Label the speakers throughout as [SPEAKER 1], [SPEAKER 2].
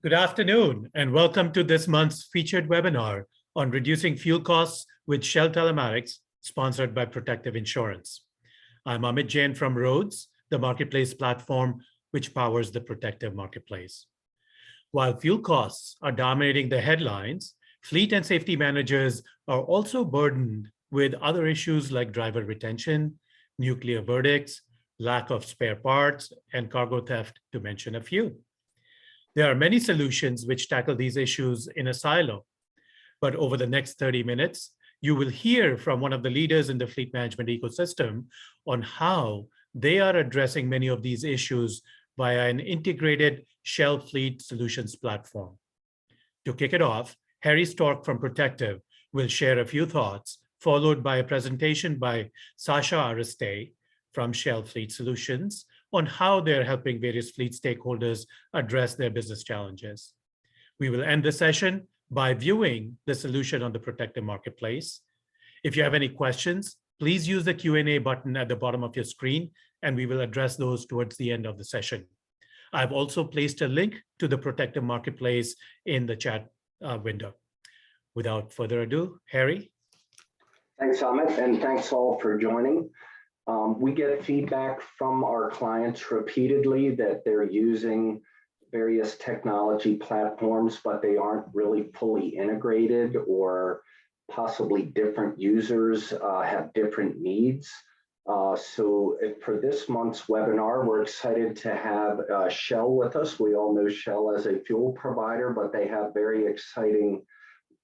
[SPEAKER 1] Good afternoon, and welcome to this month's featured webinar on reducing fuel costs with Shell Telematics, sponsored by Protective Insurance. I'm Amit Jain from Roadz, the marketplace platform which powers the Protective Marketplace. While fuel costs are dominating the headlines, fleet and safety managers are also burdened with other issues like driver retention, nuclear verdicts, lack of spare parts, and cargo theft, to mention a few. There are many solutions which tackle these issues in a silo, but over the next 30 minutes, you will hear from one of the leaders in the fleet management ecosystem on how they are addressing many of these issues via an integrated Shell Fleet Solutions platform. To kick it off, Harry Stork from Protective will share a few thoughts, followed by a presentation by Sasha Ariste from Shell Fleet Solutions on how they're helping various fleet stakeholders address their business challenges. We will end the session by viewing the solution on the Protective Marketplace. If you have any questions, please use the Q&A button at the bottom of your screen, and we will address those towards the end of the session. I've also placed a link to the Protective Marketplace in the chat window. Without further ado, Harry.
[SPEAKER 2] Thanks, Amit, and thanks all for joining. We get feedback from our clients repeatedly that they're using various technology platforms, but they aren't really fully integrated, or possibly different users have different needs. So for this month's webinar, we're excited to have Shell with us. We all know Shell as a fuel provider, but they have very exciting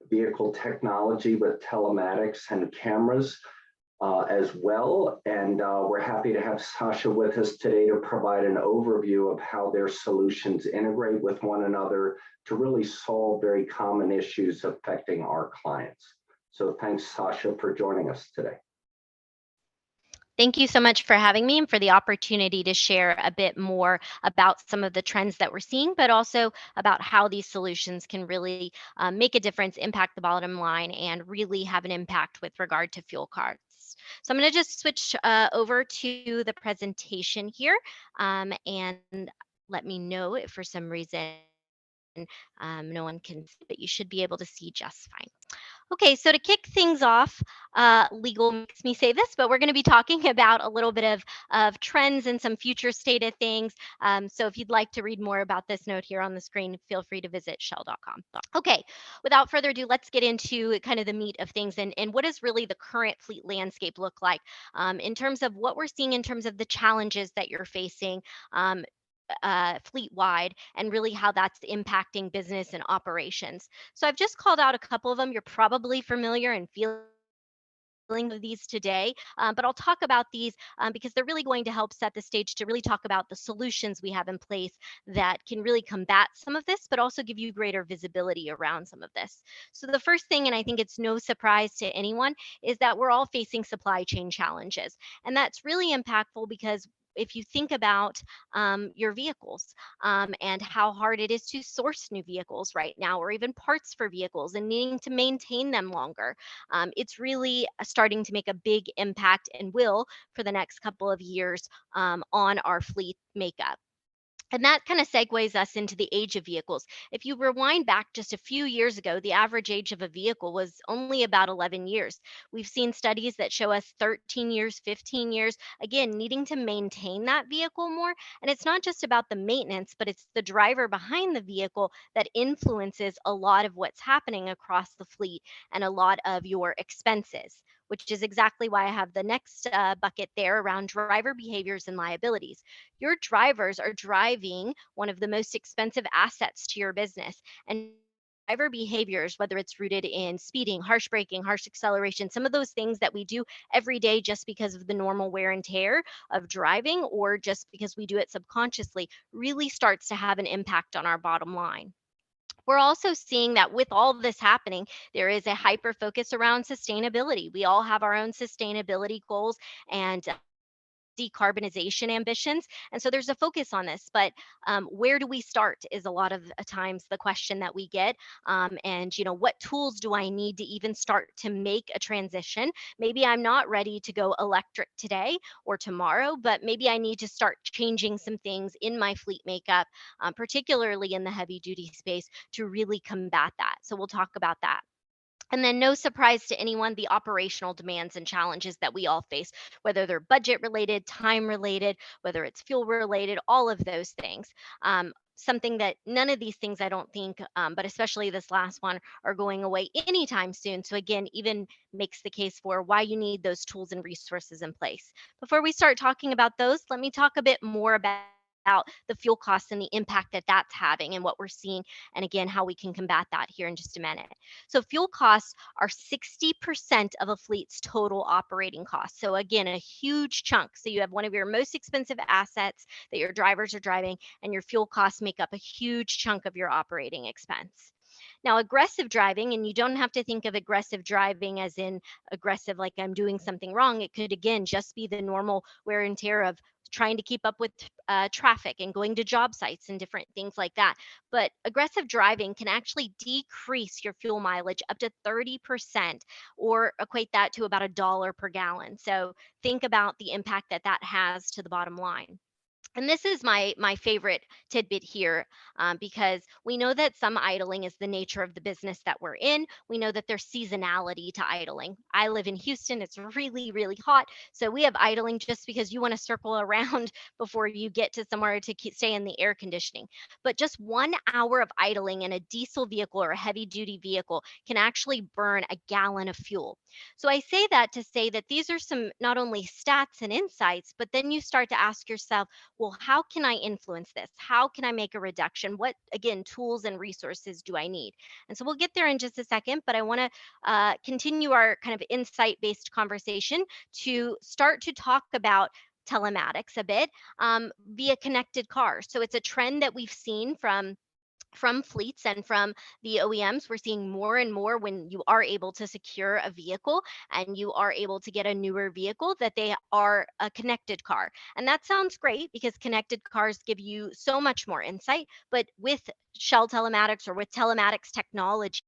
[SPEAKER 2] vehicle technology with telematics and cameras as well. And we're happy to have Sasha with us today to provide an overview of how their solutions integrate with one another to really solve very common issues affecting our clients. So thanks, Sasha, for joining us today.
[SPEAKER 3] Thank you so much for having me and for the opportunity to share a bit more about some of the trends that we're seeing, but also about how these solutions can really make a difference, impact the bottom line, and really have an impact with regard to fuel cards. So I'm going to just switch over to the presentation here, and let me know if for some reason no one can see, but you should be able to see just fine. Okay, so to kick things off, legal makes me say this, but we're going to be talking about a little bit of trends and some future state of things. So if you'd like to read more about this note here on the screen, feel free to visit shell.com. Okay, without further ado, let's get into kind of the meat of things and what does really the current fleet landscape look like in terms of what we're seeing in terms of the challenges that you're facing fleet-wide, and really how that's impacting business and operations. So I've just called out a couple of them. You're probably familiar and feeling of these today, but I'll talk about these because they're really going to help set the stage to really talk about the solutions we have in place that can really combat some of this, but also give you greater visibility around some of this. So the first thing, and I think it's no surprise to anyone, is that we're all facing supply chain challenges. And that's really impactful because if you think about your vehicles and how hard it is to source new vehicles right now, or even parts for vehicles and needing to maintain them longer, it's really starting to make a big impact and will for the next couple of years on our fleet makeup. And that kind of segues us into the age of vehicles. If you rewind back just a few years ago, the average age of a vehicle was only about 11 years. We've seen studies that show us 13 years, 15 years, again, needing to maintain that vehicle more. And it's not just about the maintenance, but it's the driver behind the vehicle that influences a lot of what's happening across the fleet and a lot of your expenses, which is exactly why I have the next bucket there around driver behaviors and liabilities. Your drivers are driving one of the most expensive assets to your business. And driver behaviors, whether it's rooted in speeding, harsh braking, harsh acceleration, some of those things that we do every day just because of the normal wear and tear of driving, or just because we do it subconsciously, really starts to have an impact on our bottom line. We're also seeing that with all this happening, there is a hyper focus around sustainability. We all have our own sustainability goals, and decarbonization ambitions. And so there's a focus on this, but where do we start is a lot of times the question that we get. And, what tools do I need to even start to make a transition? Maybe I'm not ready to go electric today or tomorrow, but maybe I need to start changing some things in my fleet makeup, particularly in the heavy duty space, to really combat that. So we'll talk about that. And then, no surprise to anyone, the operational demands and challenges that we all face, whether they're budget related, time related, whether it's fuel related, all of those things. Something that none of these things, I don't think, but especially this last one, are going away anytime soon. So, again, even makes the case for why you need those tools and resources in place. Before we start talking about those, let me talk a bit more about the fuel costs and the impact that that's having and what we're seeing, and again, how we can combat that here in just a minute. So fuel costs are 60% of a fleet's total operating costs. So again, a huge chunk. So you have one of your most expensive assets that your drivers are driving, and your fuel costs make up a huge chunk of your operating expense. Now, aggressive driving, and you don't have to think of aggressive driving as in aggressive like I'm doing something wrong. It could, again, just be the normal wear and tear of trying to keep up with traffic and going to job sites and different things like that. But aggressive driving can actually decrease your fuel mileage up to 30%, or equate that to about $1 per gallon. So think about the impact that that has to the bottom line. And this is my favorite tidbit here, because we know that some idling is the nature of the business that we're in. We know that there's seasonality to idling. I live in Houston. It's really, really hot. So we have idling just because you want to circle around before you get to somewhere to stay in the air conditioning. But just 1 hour of idling in a diesel vehicle or a heavy duty vehicle can actually burn a gallon of fuel. So I say that to say that these are some not only stats and insights, but then you start to ask yourself, well, how can I influence this? How can I make a reduction? What, again, tools and resources do I need? And so we'll get there in just a second, but I want to continue our kind of insight based conversation to start to talk about telematics a bit, via connected cars. So it's a trend that we've seen from fleets and from the OEMs. We're seeing more and more when you are able to secure a vehicle and you are able to get a newer vehicle, that they are a connected car. And that sounds great because connected cars give you so much more insight. But with Shell Telematics or with telematics technology,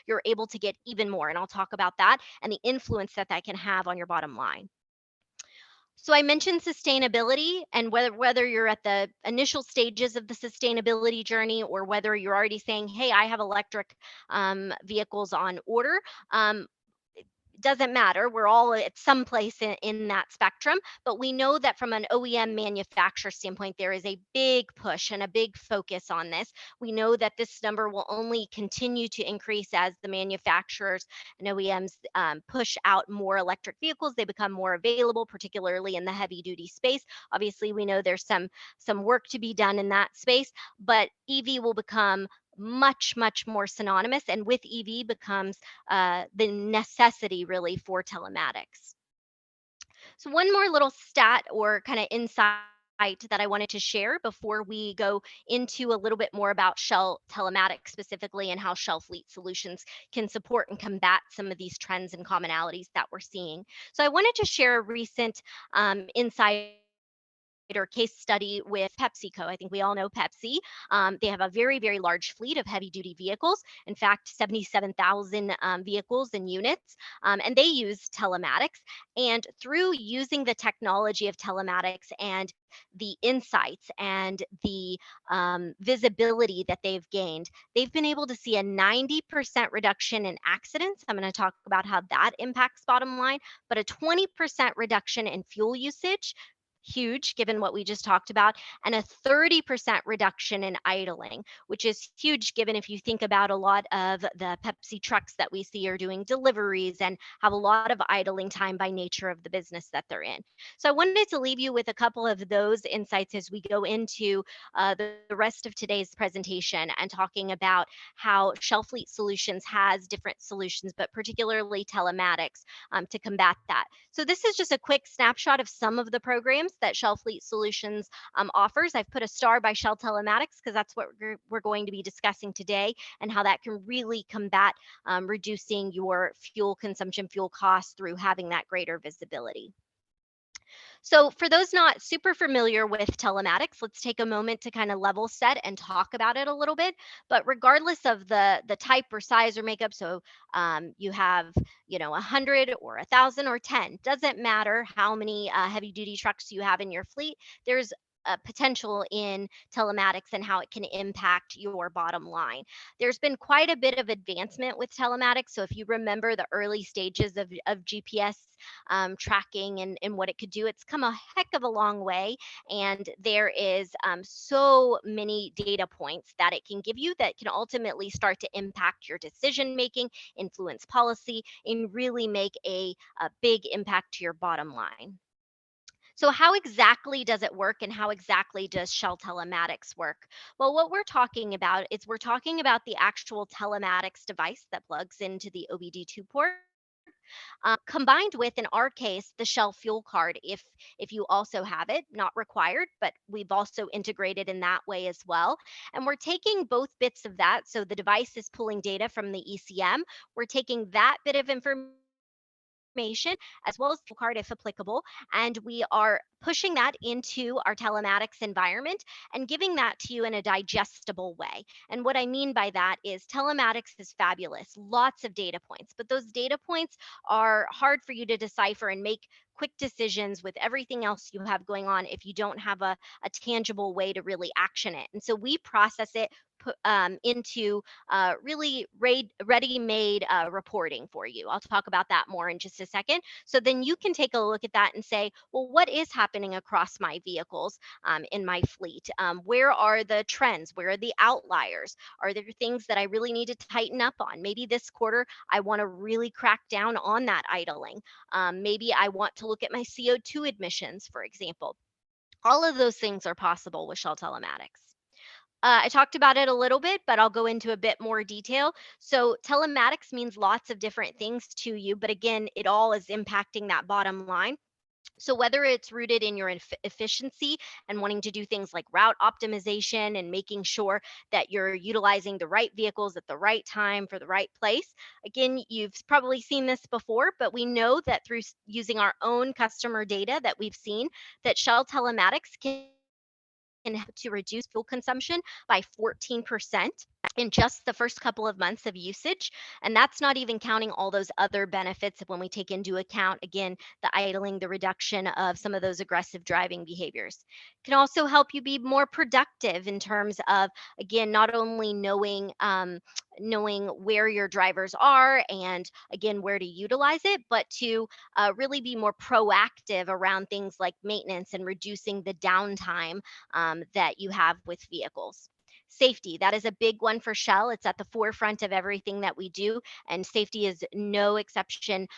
[SPEAKER 3] you're able to get even more. And I'll talk about that and the influence that that can have on your bottom line. So I mentioned sustainability, and whether you're at the initial stages of the sustainability journey or whether you're already saying, "Hey, I have electric vehicles on order." Doesn't matter. We're all at some place in that spectrum, but we know that from an OEM manufacturer standpoint, there is a big push and a big focus on this. We know that this number will only continue to increase as the manufacturers and OEMs push out more electric vehicles. They become more available, particularly in the heavy duty space. Obviously, we know there's some work to be done in that space, but EV will become much more synonymous, and with EV becomes the necessity really for telematics. So one more little stat or kind of insight that I wanted to share before we go into a little bit more about Shell Telematics specifically and how Shell Fleet Solutions can support and combat some of these trends and commonalities that we're seeing. So I wanted to share a recent insight or case study with PepsiCo. I think we all know Pepsi. They have a very large fleet of heavy duty vehicles. In fact, 77,000 vehicles and units. And they use telematics. And through using the technology of telematics and the insights and the visibility that they've gained, they've been able to see a 90% reduction in accidents. I'm going to talk about how that impacts bottom line, but a 20% reduction in fuel usage, huge given what we just talked about, and a 30% reduction in idling, which is huge given if you think about a lot of the Pepsi trucks that we see are doing deliveries and have a lot of idling time by nature of the business that they're in. So I wanted to leave you with a couple of those insights as we go into the rest of today's presentation and talking about how Shell Fleet Solutions has different solutions, but particularly telematics, to combat that. So this is just a quick snapshot of some of the programs that Shell Fleet Solutions offers. I've put a star by Shell Telematics because that's what we're going to be discussing today, and how that can really combat reducing your fuel consumption, fuel costs through having that greater visibility. So, for those not super familiar with telematics, let's take a moment to kind of level set and talk about it a little bit. But regardless of the type or size or makeup, so you have 100 or 1,000 or 10, doesn't matter how many heavy duty trucks you have in your fleet. There's a potential in telematics and how it can impact your bottom line. There's been quite a bit of advancement with telematics. So if you remember the early stages of GPS tracking and what it could do. It's come a heck of a long way. And there is so many data points that it can give you that can ultimately start to impact your decision making, influence policy, and really make a big impact to your bottom line. So, how exactly does it work and how exactly does Shell Telematics work? Well, what we're talking about is we're talking about the actual telematics device that plugs into the OBD2 port, combined with, in our case, the Shell fuel card. If you also have it, not required, but we've also integrated in that way as well. And we're taking both bits of that. So the device is pulling data from the ECM. We're taking that bit of information as well as the card if applicable, and we are pushing that into our telematics environment and giving that to you in a digestible way. And what I mean by that is telematics is fabulous, lots of data points, but those data points are hard for you to decipher and make quick decisions with everything else you have going on if you don't have a tangible way to really action it. And so we process it, into really ready-made reporting for you. I'll talk about that more in just a second. So then you can take a look at that and say, well, what is happening across my vehicles in my fleet? Where are the trends? Where are the outliers? Are there things that I really need to tighten up on? Maybe this quarter I want to really crack down on that idling. Maybe I want to look at my CO2 emissions, for example. All of those things are possible with Shell Telematics. I talked about it a little bit, but I'll go into a bit more detail. So, telematics means lots of different things to you, but again, it all is impacting that bottom line. So, whether it's rooted in your efficiency and wanting to do things like route optimization and making sure that you're utilizing the right vehicles at the right time for the right place. Again, you've probably seen this before, but we know that through using our own customer data that we've seen that Shell Telematics can help to reduce fuel consumption by 14% in just the first couple of months of usage. And that's not even counting all those other benefits when we take into account, again, the idling, the reduction of some of those aggressive driving behaviors. It can also help you be more productive in terms of, again, not only knowing where your drivers are and, again, where to utilize it, but to really be more proactive around things like maintenance and reducing the downtime that you have with vehicles. Safety, that is a big one for Shell. It's at the forefront of everything that we do, and safety is no exception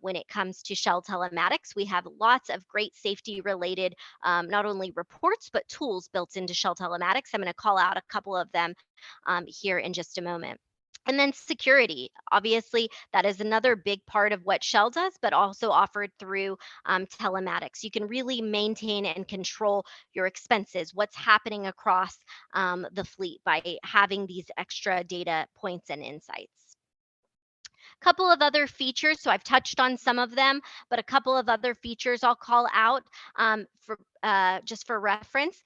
[SPEAKER 3] when it comes to Shell Telematics. We have lots of great safety related, not only reports, but tools built into Shell Telematics. I'm going to call out a couple of them here in just a moment. And then security. Obviously, that is another big part of what Shell does, but also offered through telematics. You can really maintain and control your expenses, what's happening across the fleet by having these extra data points and insights. Couple of other features, so I've touched on some of them, but a couple of other features I'll call out for just for reference.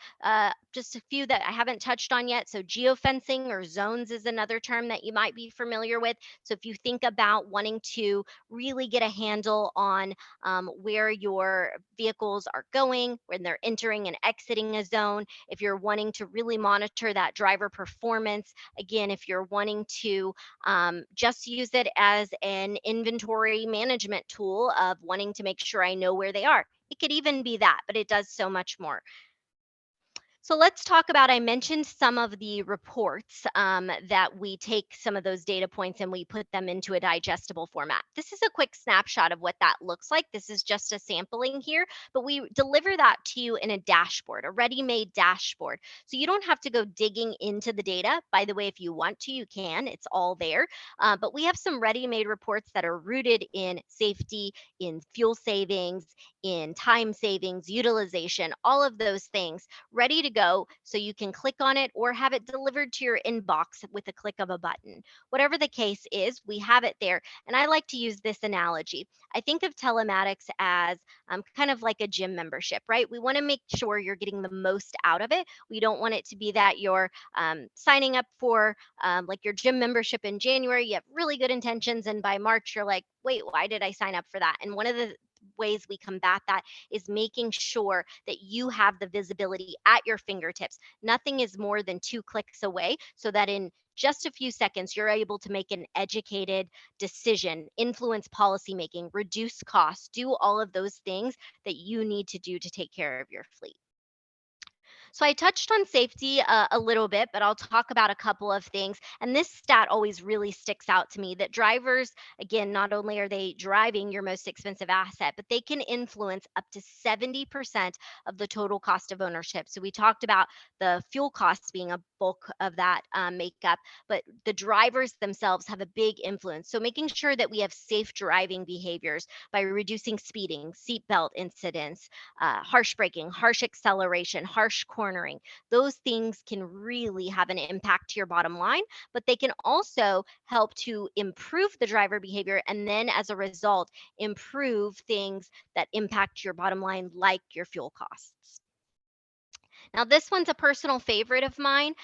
[SPEAKER 3] Just a few that I haven't touched on yet. So geofencing or zones is another term that you might be familiar with. So if you think about wanting to really get a handle on where your vehicles are going, when they're entering and exiting a zone, if you're wanting to really monitor that driver performance, again, if you're wanting to just use it as an inventory management tool of wanting to make sure I know where they are. It could even be that, but it does so much more. So let's talk about, I mentioned some of the reports that we take some of those data points and we put them into a digestible format. This is a quick snapshot of what that looks like. This is just a sampling here, but we deliver that to you in a dashboard, a ready-made dashboard. So you don't have to go digging into the data. By the way, if you want to, you can, it's all there. But we have some ready-made reports that are rooted in safety, in fuel savings, in time savings, utilization, all of those things ready to go so you can click on it or have it delivered to your inbox with a click of a button. Whatever the case is, we have it there. And I like to use this analogy. I think of telematics as kind of like a gym membership, right? We want to make sure you're getting the most out of it. We don't want it to be that you're signing up for like your gym membership in January, you have really good intentions, and by March, you're like, wait, why did I sign up for that? And one of the ways we combat that is making sure that you have the visibility at your fingertips. Nothing is more than 2 clicks away, so that in just a few seconds, you're able to make an educated decision, influence policymaking, reduce costs, do all of those things that you need to do to take care of your fleet. So I touched on safety a little bit, but I'll talk about a couple of things. And this stat always really sticks out to me that drivers, again, not only are they driving your most expensive asset, but they can influence up to 70% of the total cost of ownership. So we talked about the fuel costs being a bulk of that makeup, but the drivers themselves have a big influence. So making sure that we have safe driving behaviors by reducing speeding, seatbelt incidents, harsh braking, harsh acceleration, harsh cornering. Those things can really have an impact to your bottom line, but they can also help to improve the driver behavior. And then as a result, improve things that impact your bottom line, like your fuel costs. Now, this one's a personal favorite of mine.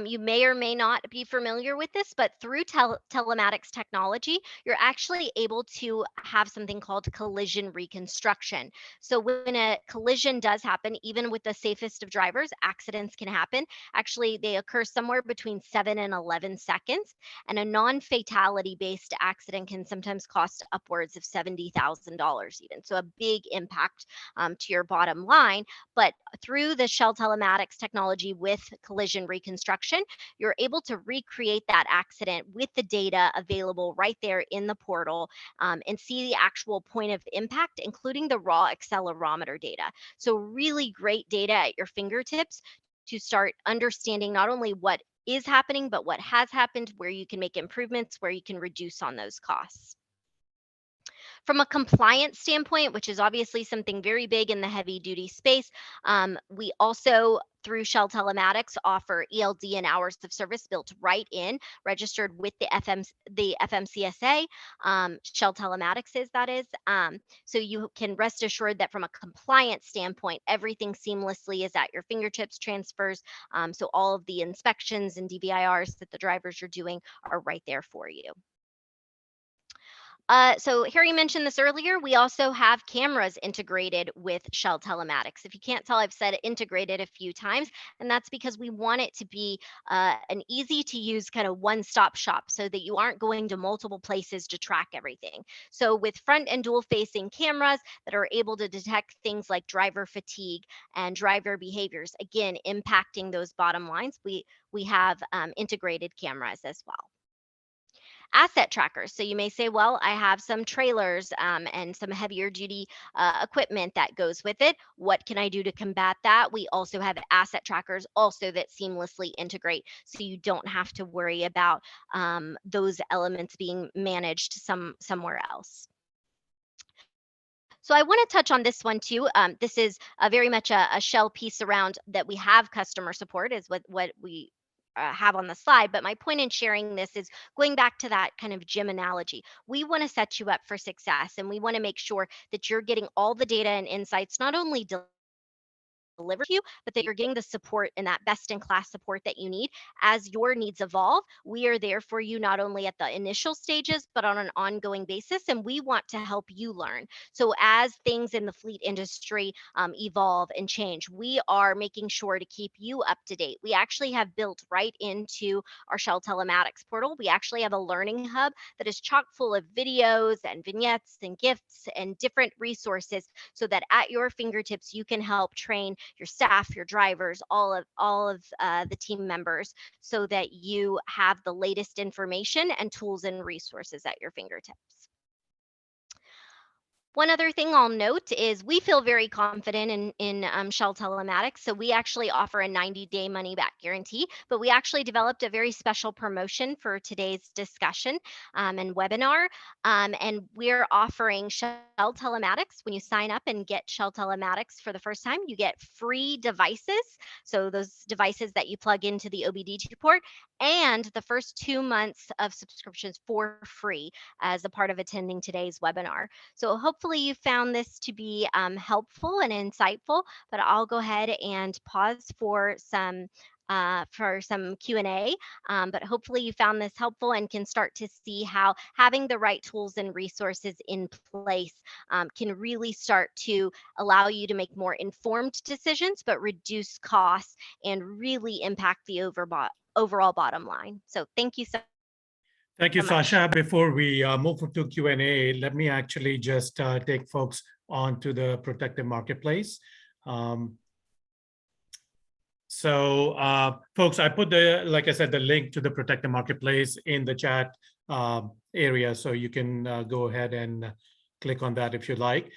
[SPEAKER 3] You may or may not be familiar with this, but through telematics technology, you're actually able to have something called collision reconstruction. So, when a collision does happen, even with the safest of drivers, accidents can happen. Actually, they occur somewhere between 7 and 11 seconds, and a non fatality based accident can sometimes cost upwards of $70,000, even. So, a big impact to your bottom line. But through the Shell Telematics technology with collision reconstruction, you're able to recreate that accident with the data available right there in the portal, and see the actual point of impact, including the raw accelerometer data. So, really great data at your fingertips to start understanding not only what is happening, but what has happened, where you can make improvements, where you can reduce on those costs. From a compliance standpoint, which is obviously something very big in the heavy duty space, we also through Shell Telematics offer ELD and hours of service built right in, registered with the FMCSA. Shell Telematics is that is. So you can rest assured that from a compliance standpoint, everything seamlessly is at your fingertips, transfers. So all of the inspections and DVIRs that the drivers are doing are right there for you. So Harry mentioned this earlier. We also have cameras integrated with Shell Telematics. If you can't tell, I've said integrated a few times, and that's because we want it to be an easy to use kind of one-stop shop so that you aren't going to multiple places to track everything. So with front and dual facing cameras that are able to detect things like driver fatigue and driver behaviors, again, impacting those bottom lines, we have integrated cameras as well. Asset trackers. So you may say, well, I have some trailers and some heavier duty equipment that goes with it. What can I do to combat that? We also have asset trackers also that seamlessly integrate, so you don't have to worry about those elements being managed somewhere else. So I want to touch on this one too. This is very much a shell piece around that we have customer support is what we have on the slide. But my point in sharing this is going back to that kind of gym analogy. We want to set you up for success, and we want to make sure that you're getting all the data and insights, not only deliver to you, but that you're getting the support and that best in class support that you need as your needs evolve. We are there for you not only at the initial stages, but on an ongoing basis. And we want to help you learn. So as things in the fleet industry evolve and change, we are making sure to keep you up to date. We actually have built right into our Shell Telematics portal, we actually have a learning hub that is chock full of videos and vignettes and gifts and different resources so that at your fingertips, you can help train your staff, your drivers, all of the team members, so that you have the latest information and tools and resources at your fingertips. One other thing I'll note is we feel very confident in Shell Telematics. So we actually offer a 90-day money back guarantee, but we actually developed a very special promotion for today's discussion and webinar. And we're offering Shell Telematics. When you sign up and get Shell Telematics for the first time, you get free devices. So those devices that you plug into the OBD2 port, and the first 2 months of subscriptions for free as a part of attending today's webinar. So hopefully you found this to be helpful and insightful, but I'll go ahead and pause for some Q&A, but hopefully you found this helpful and can start to see how having the right tools and resources in place can really start to allow you to make more informed decisions, but reduce costs and really impact the overall bottom line. So thank you so
[SPEAKER 1] Thank you,
[SPEAKER 3] so much.
[SPEAKER 1] Sasha. Before we move to Q&A, let me actually just take folks onto the Protective Marketplace. Folks, I put like I said, the link to the Protective Marketplace in the chat area, so you can go ahead and click on that if you like.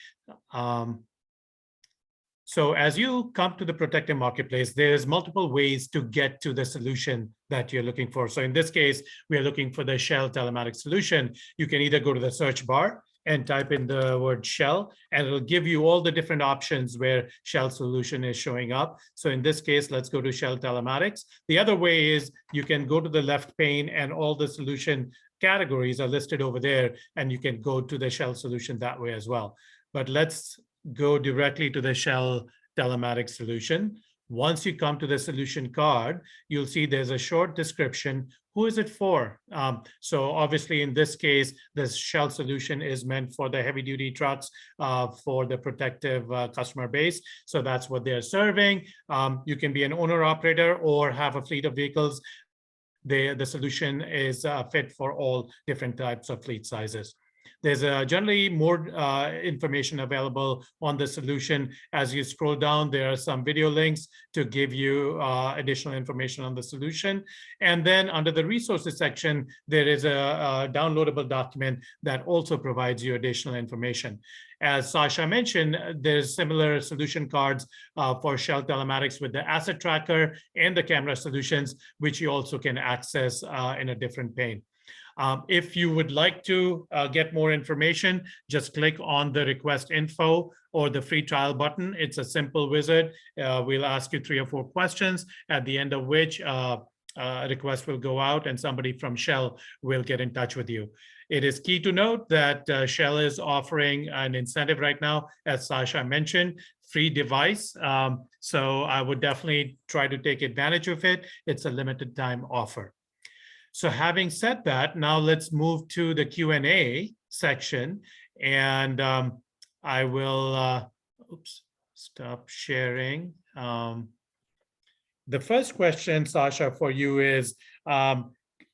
[SPEAKER 1] So as you come to the Protective Marketplace, there's multiple ways to get to the solution that you're looking for. So in this case, we are looking for the Shell Telematics solution. You can either go to the search bar and type in the word Shell, and it'll give you all the different options where Shell solution is showing up. So in this case, let's go to Shell Telematics. The other way is you can go to the left pane and all the solution categories are listed over there, and you can go to the Shell solution that way as well. But let's go directly to the Shell Telematics solution. Once you come to the solution card, you'll see there's a short description. Who is it for? So obviously in this case, the Shell solution is meant for the heavy duty trucks for the protective customer base. So that's what they're serving. You can be an owner operator or have a fleet of vehicles. The solution is fit for all different types of fleet sizes. There's generally more information available on the solution. As you scroll down, there are some video links to give you additional information on the solution. And then under the resources section, there is a downloadable document that also provides you additional information. As Sasha mentioned, there's similar solution cards for Shell Telematics with the asset tracker and the camera solutions, which you also can access in a different pane. If you would like to get more information, just click on the request info or the free trial button. It's a simple wizard. We'll ask you 3 or 4 questions, at the end of which a request will go out and somebody from Shell will get in touch with you. It is key to note that Shell is offering an incentive right now, as Sasha mentioned, free device. So I would definitely try to take advantage of it. It's a limited time offer. So having said that, now let's move to the Q&A section, and I will, stop sharing. The first question, Sasha, for you is,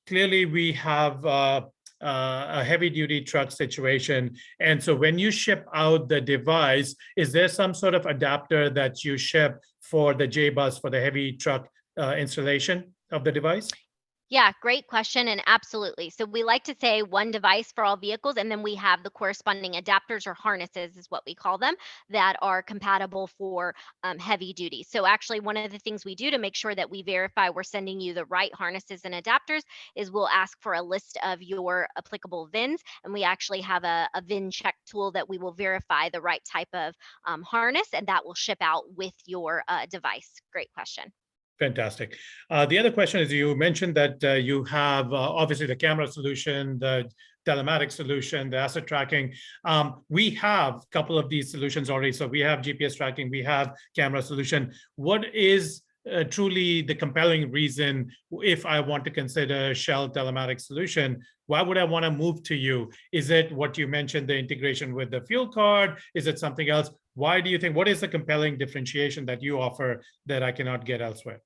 [SPEAKER 1] clearly we have a heavy duty truck situation. And so when you ship out the device, is there some sort of adapter that you ship for the J-Bus for the heavy truck installation of the device?
[SPEAKER 3] Yeah, great question, and absolutely. So we like to say one device for all vehicles, and then we have the corresponding adapters or harnesses is what we call them, that are compatible for heavy duty. So actually one of the things we do to make sure that we verify we're sending you the right harnesses and adapters is we'll ask for a list of your applicable VINs, and we actually have a VIN check tool that we will verify the right type of harness, and that will ship out with your device. Great question.
[SPEAKER 1] Fantastic. The other question is, you mentioned that you have obviously the camera solution, the telematics solution, the asset tracking. We have a couple of these solutions already. So we have GPS tracking, we have camera solution. What is truly the compelling reason if I want to consider Shell Telematics solution? Why would I want to move to you? Is it what you mentioned, the integration with the fuel card? Is it something else? Why do you think, what is the compelling differentiation that you offer that I cannot get elsewhere?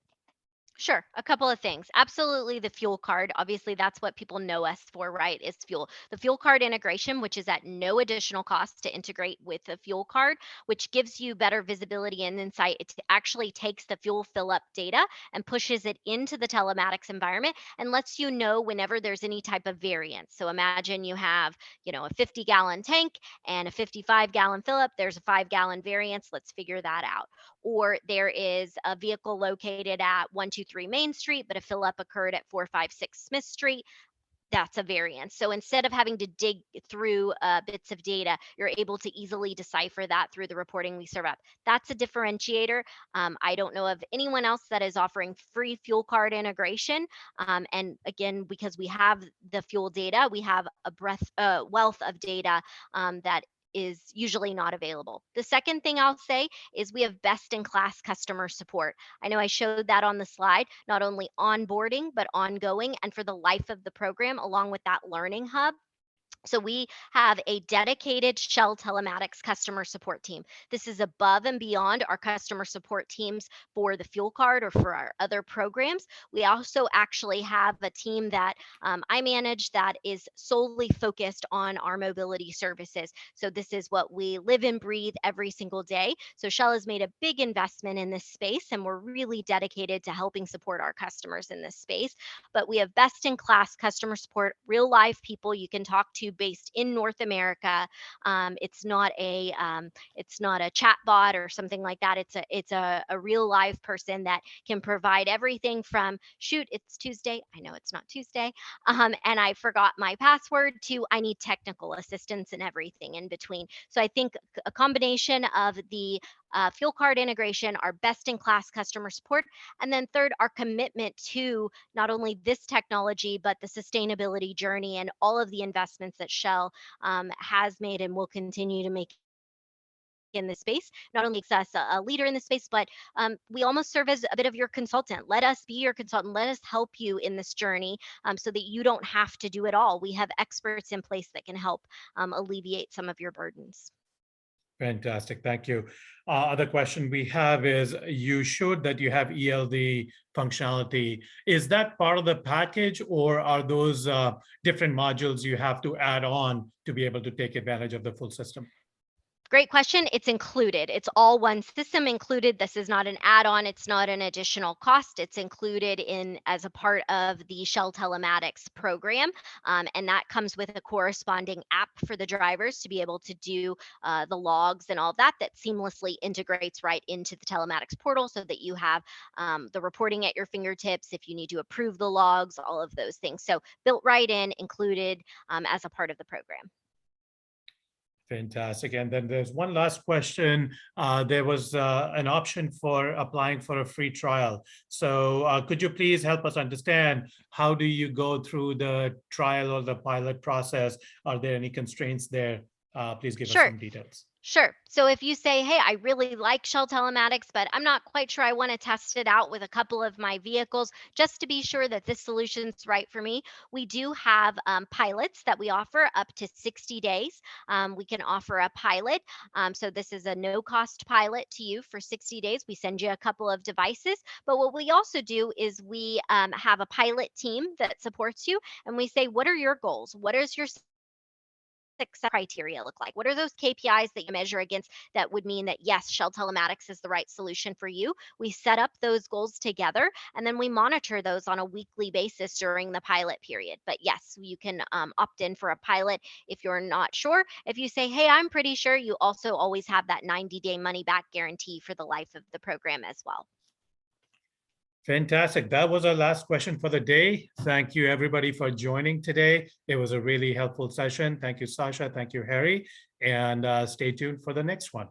[SPEAKER 3] Sure, a couple of things. Absolutely, the fuel card. Obviously, that's what people know us for, right? Is fuel. The fuel card integration, which is at no additional cost to integrate with the fuel card, which gives you better visibility and insight. It actually takes the fuel fill up data and pushes it into the telematics environment and lets you know whenever there's any type of variance. So imagine you have, a 50-gallon tank and a 55-gallon fill up. There's a 5-gallon variance. Let's figure that out. Or there is a vehicle located at 123 Main Street, but a fill up occurred at 456 Smith Street. That's a variance. So instead of having to dig through bits of data, you're able to easily decipher that through the reporting we serve up. That's a differentiator. I don't know of anyone else that is offering free fuel card integration. And again, because we have the fuel data, we have a wealth of data that is usually not available. The second thing I'll say is we have best in class customer support. I know I showed that on the slide, not only onboarding, but ongoing and for the life of the program, along with that learning hub. So we have a dedicated Shell Telematics customer support team. This is above and beyond our customer support teams for the fuel card or for our other programs. We also actually have a team that I manage that is solely focused on our mobility services. So this is what we live and breathe every single day. So Shell has made a big investment in this space, and we're really dedicated to helping support our customers in this space. But we have best in class customer support, real live people you can talk to based in North America. It's not a chat bot or something like that. It's a real live person that can provide everything from shoot, it's Tuesday. I know it's not Tuesday. And I forgot my password to I need technical assistance and everything in between. So I think a combination of the fuel card integration, our best in class customer support, and then third, our commitment to not only this technology, but the sustainability journey and all of the investments that Shell has made and will continue to make in this space. Not only makes us a leader in this space, but we almost serve as a bit of your consultant. Let us be your consultant. Let us help you in this journey so that you don't have to do it all. We have experts in place that can help alleviate some of your burdens.
[SPEAKER 1] Fantastic, thank you. Other question we have is, you showed that you have ELD functionality. Is that part of the package, or are those different modules you have to add on to be able to take advantage of the full system?
[SPEAKER 3] Great question. It's included. It's all one system included. This is not an add-on. It's not an additional cost. It's included in as a part of the Shell Telematics program. And that comes with a corresponding app for the drivers to be able to do the logs and all that seamlessly integrates right into the telematics portal so that you have the reporting at your fingertips if you need to approve the logs, all of those things. So built right in, included as a part of the program.
[SPEAKER 1] Fantastic. And then there's one last question. There was an option for applying for a free trial. So could you please help us understand, how do you go through the trial or the pilot process? Are there any constraints there? Please give us some details.
[SPEAKER 3] Sure. So if you say, hey, I really like Shell Telematics, but I'm not quite sure I want to test it out with a couple of my vehicles just to be sure that this solution's right for me, we do have pilots that we offer up to 60 days. We can offer a pilot. So this is a no-cost pilot to you for 60 days. We send you a couple of devices. But what we also do is we have a pilot team that supports you. And we say, what are your goals? What is your success criteria look like? What are those KPIs that you measure against that would mean that, yes, Shell Telematics is the right solution for you? We set up those goals together, and then we monitor those on a weekly basis during the pilot period. But yes, you can opt in for a pilot if you're not sure. If you say, hey, I'm pretty sure, you also always have that 90-day money back guarantee for the life of the program as well.
[SPEAKER 1] Fantastic. That was our last question for the day. Thank you, everybody, for joining today. It was a really helpful session. Thank you, Sasha. Thank you, Harry. And stay tuned for the next one.